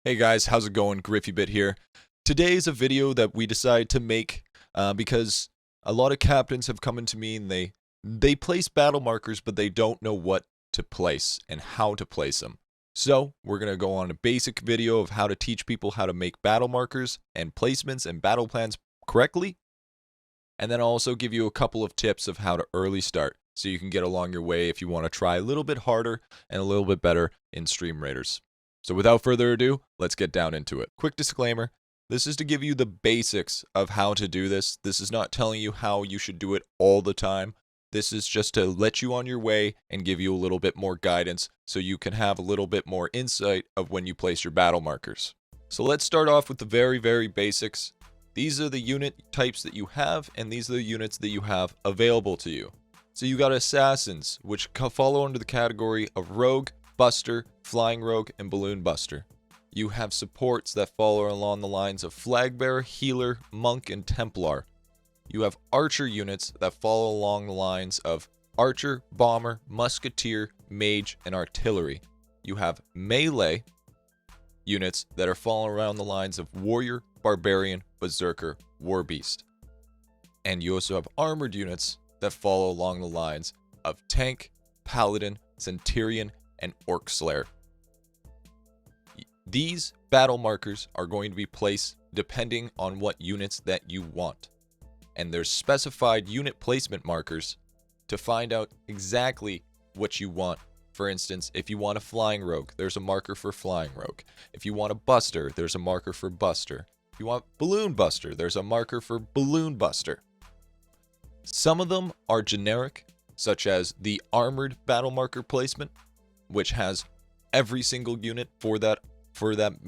Hey guys, how's it going? GriffyBit here. Today is a video that we decided to make because a lot of captains have come into me and they place battle markers, but they don't know what to place and how to place them. So we're gonna go on a basic video of how to teach people how to make battle markers and placements and battle plans correctly, and then I'll also give you a couple of tips of how to early start so you can get along your way if you want to try a little bit harder and a little bit better in Stream Raiders. So without further ado, let's get down into it. Quick disclaimer, this is to give you the basics of how to do this. This is not telling you how you should do it all the time. This is just to let you on your way and give you a little bit more guidance so you can have a little bit more insight of when you place your battle markers. So let's start off with the very basics. These are the unit types that you have, and these are the units that you have available to you. So you got assassins, which follow under the category of rogue, buster, flying rogue, and balloon buster. You have supports that follow along the lines of flag bearer, healer, monk, and templar. You have archer units that follow along the lines of archer, bomber, musketeer, mage, and artillery. You have melee units that are following around the lines of warrior, barbarian, berserker, warbeast. And you also have armored units that follow along the lines of tank, paladin, centurion, and orc slayer. These battle markers are going to be placed depending on what units that you want. And there's specified unit placement markers to find out exactly what you want. For instance, if you want a flying rogue, there's a marker for flying rogue. If you want a buster, there's a marker for buster. If you want balloon buster, there's a marker for balloon buster. Some of them are generic, such as the armored battle marker placement, which has every single unit for that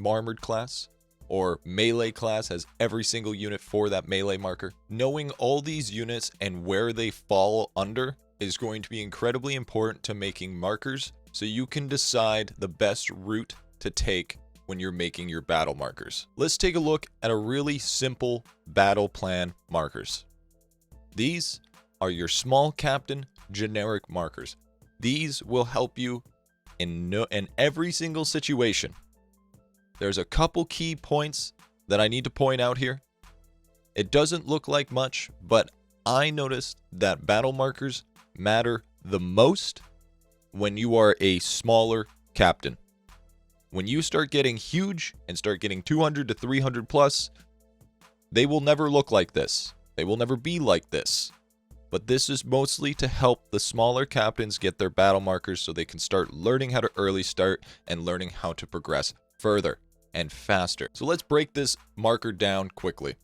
armored class, or melee class has every single unit for that melee marker. Knowing all these units and where they fall under is going to be incredibly important to making markers, so you can decide the best route to take when you're making your battle markers. Let's take a look at a really simple battle plan markers. These are your small captain generic markers. These will help you in every single situation. There's a couple key points that I need to point out here. It doesn't look like much, but I noticed that battle markers matter the most when you are a smaller captain. When you start getting huge and start getting 200 to 300 plus, they will never look like this. They will never be like this. But this is mostly to help the smaller captains get their battle markers so they can start learning how to early start and learning how to progress further and faster. So let's break this marker down quickly.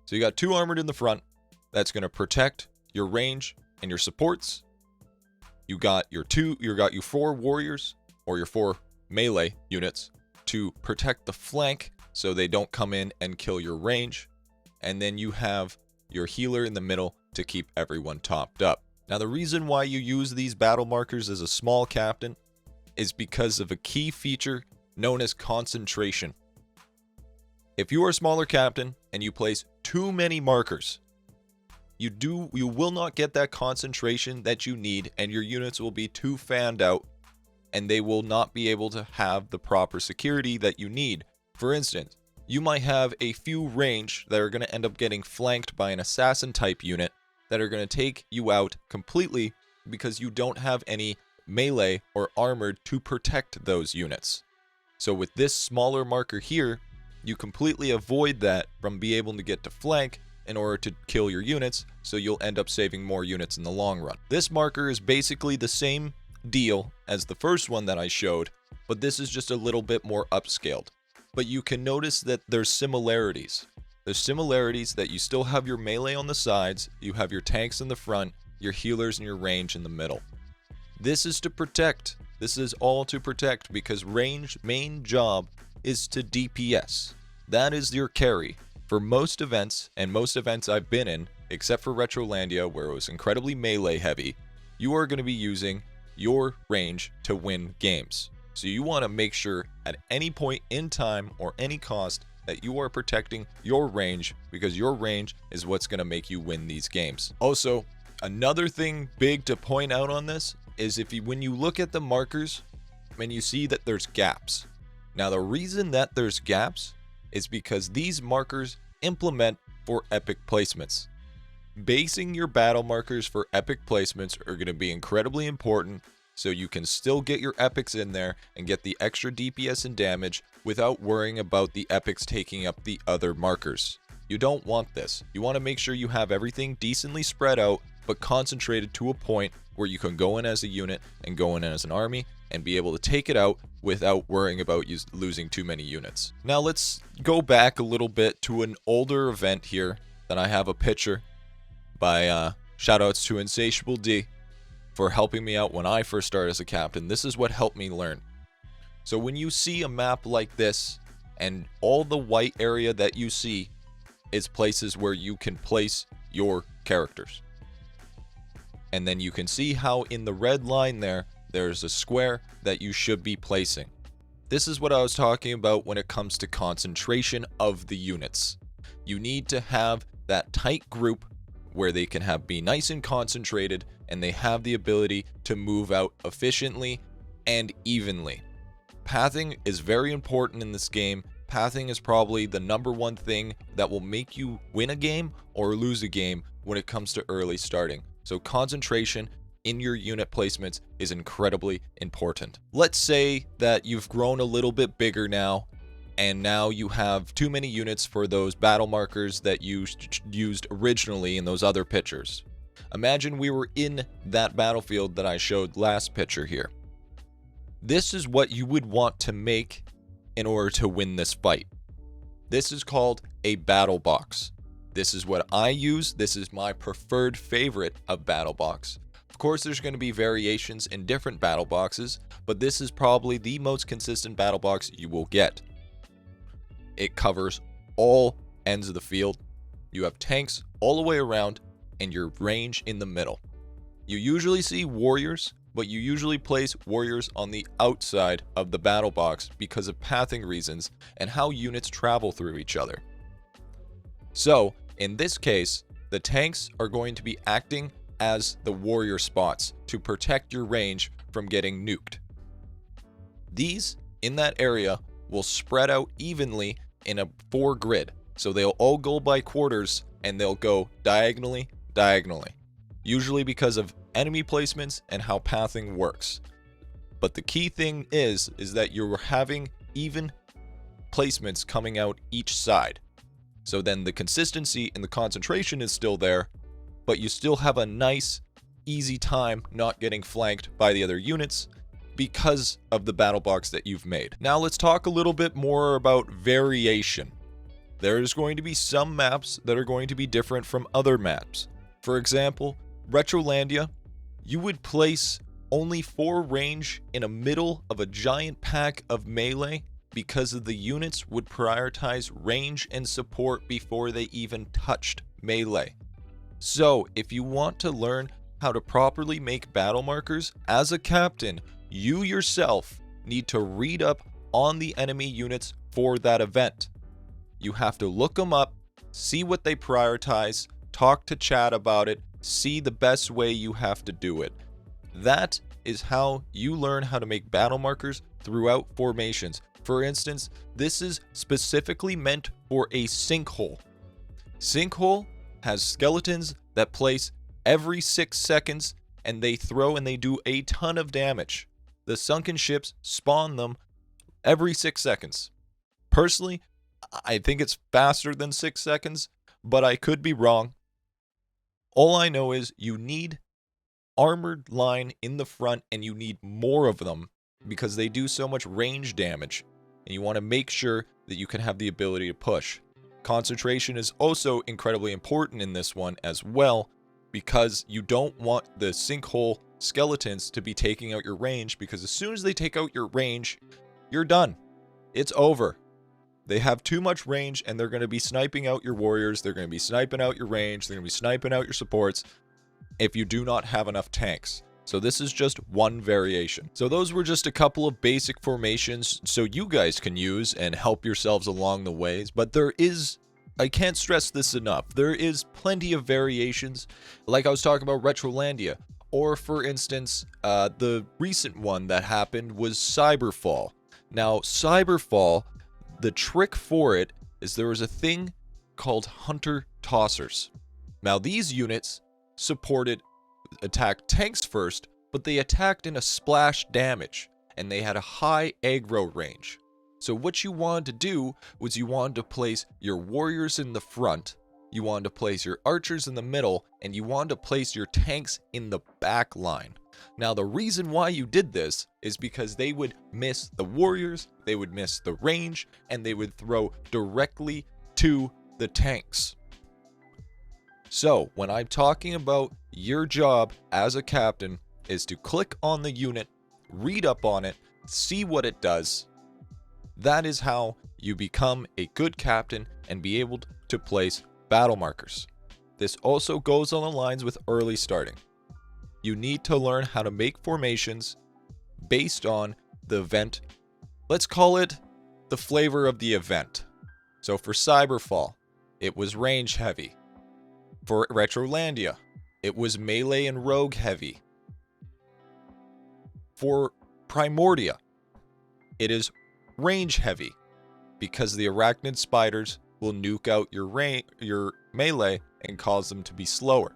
So you got 2 armored in the front. That's going to protect your range and your supports. You got your 4 warriors or your 4 melee units to protect the flank so they don't come in and kill your range. And then you have your healer in the middle to keep everyone topped up. Now, the reason why you use these battle markers as a small captain is because of a key feature known as concentration. If you are a smaller captain and you place too many markers, you will not get that concentration that you need, and your units will be too fanned out and they will not be able to have the proper security that you need. For instance, you might have a few range that are going to end up getting flanked by an assassin type unit that are going to take you out completely because you don't have any melee or armored to protect those units. So with this smaller marker here, you completely avoid that from being able to get to flank in order to kill your units, so you'll end up saving more units in the long run. This marker is basically the same deal as the first one that I showed, but this is just a little bit more upscaled. But you can notice that there's similarities. There's similarities that you still have your melee on the sides, you have your tanks in the front, your healers and your range in the middle. This is to protect. This is all to protect because range main job is to DPS. That is your carry. For most events, and most events I've been in, except for Retrolandia where it was incredibly melee heavy, you are going to be using your range to win games. So you want to make sure at any point in time or any cost that you are protecting your range, because your range is what's going to make you win these games. Also, another thing big to point out on this is when you look at the markers and you see that there's gaps. Now, the reason that there's gaps is because these markers implement for epic placements. Basing your battle markers for epic placements are going to be incredibly important, so you can still get your epics in there and get the extra DPS and damage without worrying about the epics taking up the other markers. You don't want this. You want to make sure you have everything decently spread out, but concentrated to a point where you can go in as a unit and go in as an army and be able to take it out without worrying about you losing too many units. Now let's go back a little bit to an older event here that I have a picture by shoutouts to Insatiable D for helping me out when I first started as a captain. This is what helped me learn. So when you see a map like this and all the white area that you see is places where you can place your characters. And then you can see how in the red line there's a square that you should be placing. This is what I was talking about when it comes to concentration of the units. You need to have that tight group where they can be nice and concentrated and they have the ability to move out efficiently and evenly. Pathing is very important in this game. Pathing is probably the #1 thing that will make you win a game or lose a game when it comes to early starting. So concentration in your unit placements is incredibly important. Let's say that you've grown a little bit bigger now, and now you have too many units for those battle markers that you used originally in those other pictures. Imagine we were in that battlefield that I showed last picture here. This is what you would want to make in order to win this fight. This is called a battle box. This is what I use. This is my preferred favorite of battle box. Of course, there's going to be variations in different battle boxes, but this is probably the most consistent battle box you will get. It covers all ends of the field. You have tanks all the way around and your range in the middle. You usually see warriors, but you usually place warriors on the outside of the battle box because of pathing reasons and how units travel through each other. So, in this case, the tanks are going to be acting as the warrior spots to protect your range from getting nuked. These, in that area, will spread out evenly in a 4 grid. So they'll all go by quarters and they'll go diagonally, usually because of enemy placements and how pathing works. But the key thing is that you're having even placements coming out each side. So then the consistency and the concentration is still there, but you still have a nice, easy time not getting flanked by the other units because of the battle box that you've made. Now let's talk a little bit more about variation. There's going to be some maps that are going to be different from other maps. For example, Retrolandia, you would place only 4 range in the middle of a giant pack of melee because of the units would prioritize range and support before they even touched melee. So if you want to learn how to properly make battle markers as a captain, you yourself need to read up on the enemy units for that event. You have to look them up, see what they prioritize, talk to chat about it, see the best way you have to do it. That is how you learn how to make battle markers throughout formations. For instance, this is specifically meant for a sinkhole. Sinkhole has skeletons that place every 6 seconds and they throw and they do a ton of damage. The sunken ships spawn them every 6 seconds. Personally, I think it's faster than 6 seconds, but I could be wrong. All I know is you need armored line in the front and you need more of them because they do so much range damage, and you want to make sure that you can have the ability to push. Concentration is also incredibly important in this one as well, because you don't want the sinkhole skeletons to be taking out your range, because as soon as they take out your range, you're done. It's over. They have too much range and they're going to be sniping out your warriors, they're going to be sniping out your range, they're going to be sniping out your supports if you do not have enough tanks. So this is just one variation. So those were just a couple of basic formations so you guys can use and help yourselves along the ways. But there is, I can't stress this enough, there is plenty of variations. Like I was talking about Retrolandia. Or for instance, the recent one that happened was Cyberfall. Now, Cyberfall, the trick for it is there was a thing called Hunter Tossers. Now, these units supported attack tanks first, but they attacked in a splash damage, and they had a high aggro range. So what you wanted to do was you wanted to place your warriors in the front, you wanted to place your archers in the middle, and you wanted to place your tanks in the back line. Now, the reason why you did this is because they would miss the warriors, they would miss the range, and they would throw directly to the tanks. So, when I'm talking about your job as a captain is to click on the unit, read up on it, see what it does. That is how you become a good captain and be able to place battle markers. This also goes on the lines with early starting. You need to learn how to make formations based on the event. Let's call it the flavor of the event. So for Cyberfall, it was range heavy. For Retrolandia, it was melee and rogue heavy. For Primordia, it is range heavy because the arachnid spiders will nuke out your melee and cause them to be slower.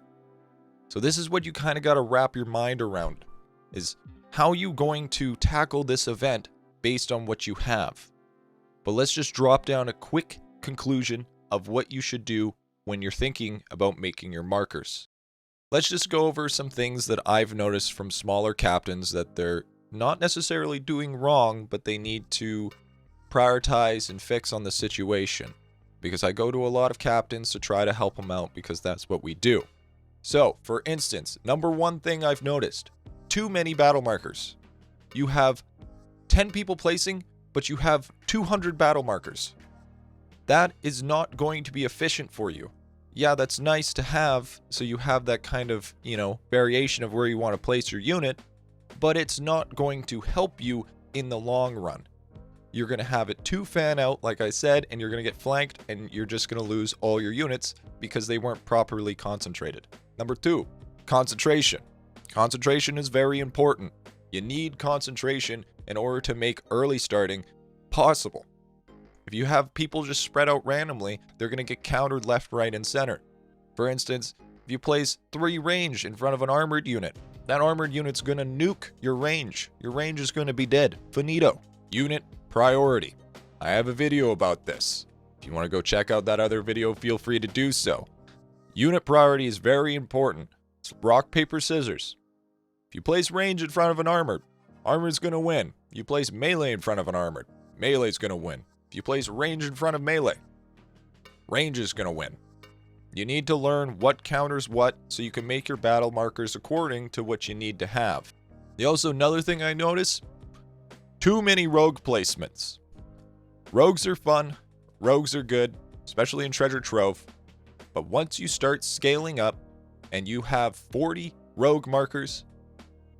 So this is what you kind of got to wrap your mind around, is how you going to tackle this event based on what you have. But let's just drop down a quick conclusion of what you should do when you're thinking about making your markers. Let's just go over some things that I've noticed from smaller captains that they're not necessarily doing wrong, but they need to prioritize and fix on the situation. Because I go to a lot of captains to try to help them out because that's what we do. So, for instance, number one thing I've noticed, too many battle markers. You have 10 people placing, but you have 200 battle markers. That is not going to be efficient for you. Yeah, that's nice to have, so you have that kind of, variation of where you want to place your unit, but it's not going to help you in the long run. You're going to have it too fan out, like I said, and you're going to get flanked, and you're just going to lose all your units because they weren't properly concentrated. Number 2, concentration. Concentration is very important. You need concentration in order to make early starting possible. If you have people just spread out randomly, they're going to get countered left, right, and center. For instance, if you place 3 range in front of an armored unit, that armored unit's going to nuke your range. Your range is going to be dead. Finito. Unit priority. I have a video about this. If you want to go check out that other video, feel free to do so. Unit priority is very important. It's rock, paper, scissors. If you place range in front of an armored, armored's going to win. If you place melee in front of an armored, melee's going to win. If you place range in front of melee, range is going to win. You need to learn what counters what so you can make your battle markers according to what you need to have. Also, another thing I notice, too many rogue placements. Rogues are fun. Rogues are good, especially in Treasure Trove. But once you start scaling up and you have 40 rogue markers,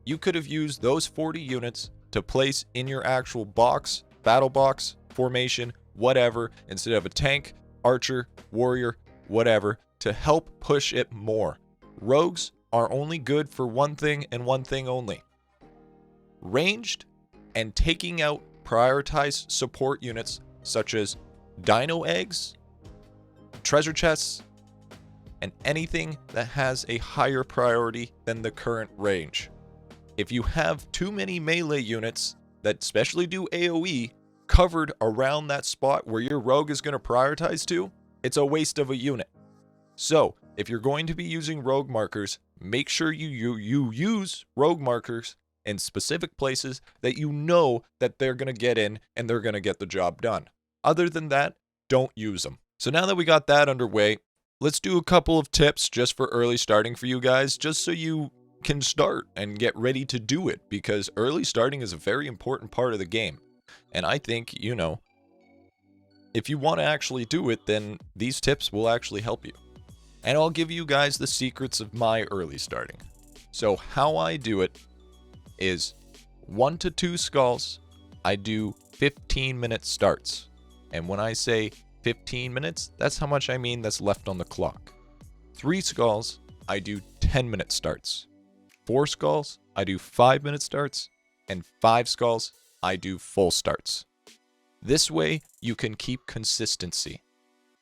you could have used those 40 units to place in your actual box, battle box, formation, whatever, instead of a tank, archer, warrior, whatever, to help push it more. Rogues are only good for one thing and one thing only. Ranged and taking out prioritized support units such as dino eggs, treasure chests, and anything that has a higher priority than the current range. If you have too many melee units that especially do AoE covered around that spot where your rogue is going to prioritize to, it's a waste of a unit. So, if you're going to be using rogue markers, make sure you use rogue markers in specific places that you know that they're going to get in and they're going to get the job done. Other than that, don't use them. So now that we got that underway, let's do a couple of tips just for early starting for you guys, just so you can start and get ready to do it, because early starting is a very important part of the game. And I think, if you want to actually do it, then these tips will actually help you. And I'll give you guys the secrets of my early starting. So how I do it is 1 to 2 skulls, I do 15-minute starts. And when I say 15 minutes, that's how much I mean that's left on the clock. 3 skulls, I do 10-minute starts. 4 skulls, I do 5-minute starts. And 5 skulls, I do full starts. This way you can keep consistency.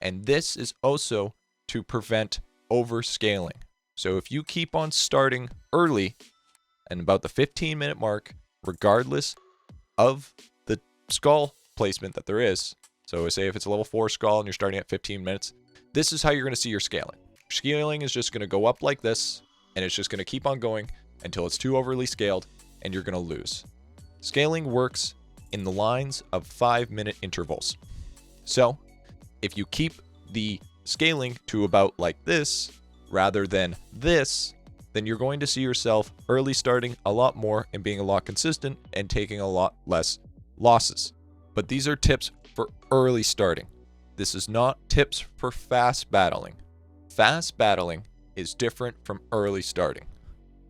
And this is also to prevent overscaling. So if you keep on starting early and about the 15-minute mark, regardless of the skull placement that there is, so say if it's a level 4 skull and you're starting at 15 minutes, this is how you're going to see your scaling. Scaling is just going to go up like this, and it's just going to keep on going until it's too overly scaled, and you're going to lose. Scaling works in the lines of 5-minute intervals. So if you keep the scaling to about like this, rather than this, then you're going to see yourself early starting a lot more and being a lot consistent and taking a lot less losses. But these are tips for early starting. This is not tips for fast battling. Fast battling is different from early starting,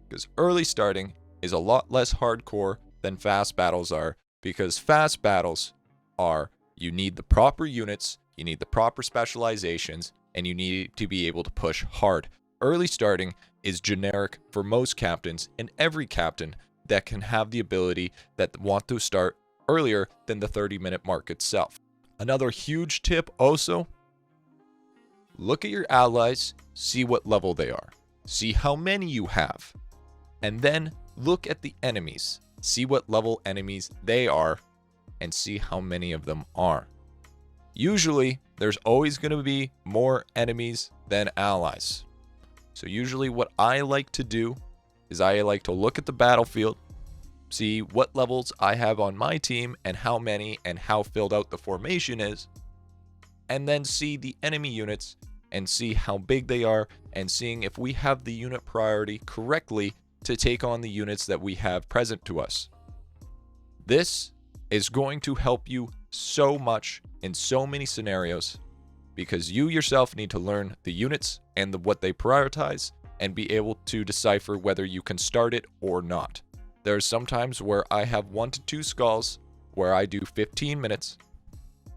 because early starting is a lot less hardcore than fast battles are, because fast battles are, you need the proper units, you need the proper specializations, and you need to be able to push hard. Early starting is generic for most captains, and every captain that can have the ability that want to start earlier than the 30-minute mark itself. Another huge tip also, look at your allies, see what level they are, see how many you have, and then look at the enemies, see what level enemies they are, and see how many of them are. Usually, there's always going to be more enemies than allies. So usually what I like to do is I like to look at the battlefield, see what levels I have on my team and how many and how filled out the formation is, and then see the enemy units and see how big they are, and seeing if we have the unit priority correctly to take on the units that we have present to us. This is going to help you so much in so many scenarios, because you yourself need to learn the units and what they prioritize and be able to decipher whether you can start it or not. There's sometimes where I have 1 to 2 skulls where I do 15 minutes,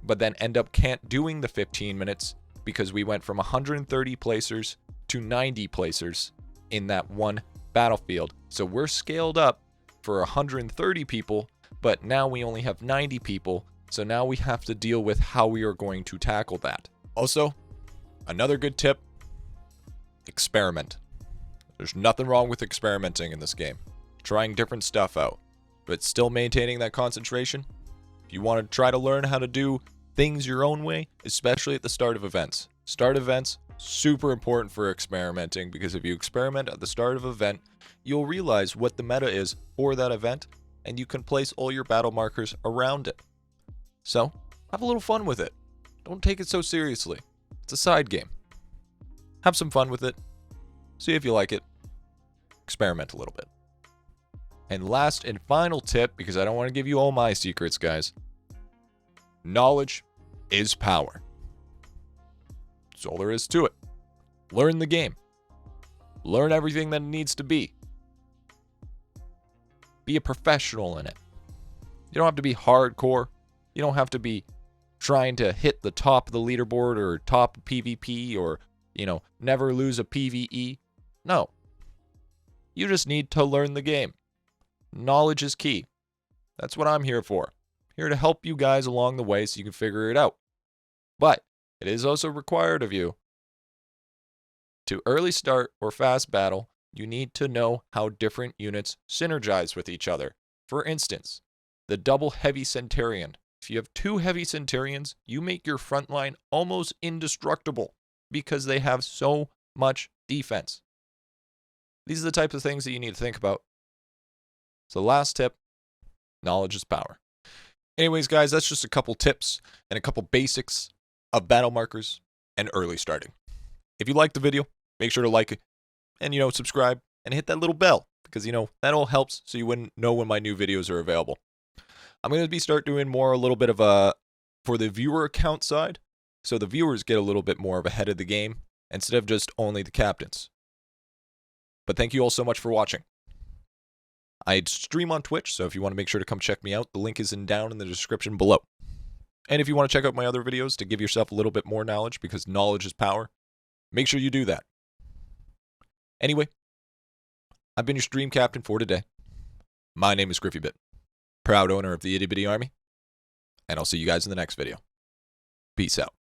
but then end up can't doing the 15 minutes because we went from 130 placers to 90 placers in that one battlefield. So we're scaled up for 130 people, but now we only have 90 people. So now we have to deal with how we are going to tackle that. Also, another good tip, experiment. There's nothing wrong with experimenting in this game. Trying different stuff out, but still maintaining that concentration. If you want to try to learn how to do things your own way, especially at the start of events. Start events, super important for experimenting, because if you experiment at the start of an event, you'll realize what the meta is for that event, and you can place all your battle markers around it. So, have a little fun with it. Don't take it so seriously. It's a side game. Have some fun with it. See if you like it. Experiment a little bit. And last and final tip, because I don't want to give you all my secrets, guys. Knowledge is power. That's all there is to it. Learn the game. Learn everything that it needs to be. Be a professional in it. You don't have to be hardcore. You don't have to be trying to hit the top of the leaderboard or top PvP or, never lose a PvE. No. You just need to learn the game. Knowledge is key. That's what I'm here for. Here to help you guys along the way so you can figure it out. But it is also required of you to early start or fast battle. You need to know how different units synergize with each other. For instance, the double heavy Centurion. If you have 2 heavy Centurions, you make your front line almost indestructible because they have so much defense. These are the types of things that you need to think about. So last tip, knowledge is power. Anyways, guys, that's just a couple tips and a couple basics of battle markers and early starting. If you liked the video, make sure to like it and, subscribe and hit that little bell because, that all helps so you wouldn't know when my new videos are available. I'm going to start doing more a little bit of for the viewer account side, so the viewers get a little bit more of a head of the game instead of just only the captains. But thank you all so much for watching. I stream on Twitch, so if you want to make sure to come check me out, the link is down in the description below. And if you want to check out my other videos to give yourself a little bit more knowledge, because knowledge is power, make sure you do that. Anyway, I've been your stream captain for today. My name is GriffyBit. proud owner of the Itty Bitty Army, and I'll see you guys in the next video. Peace out.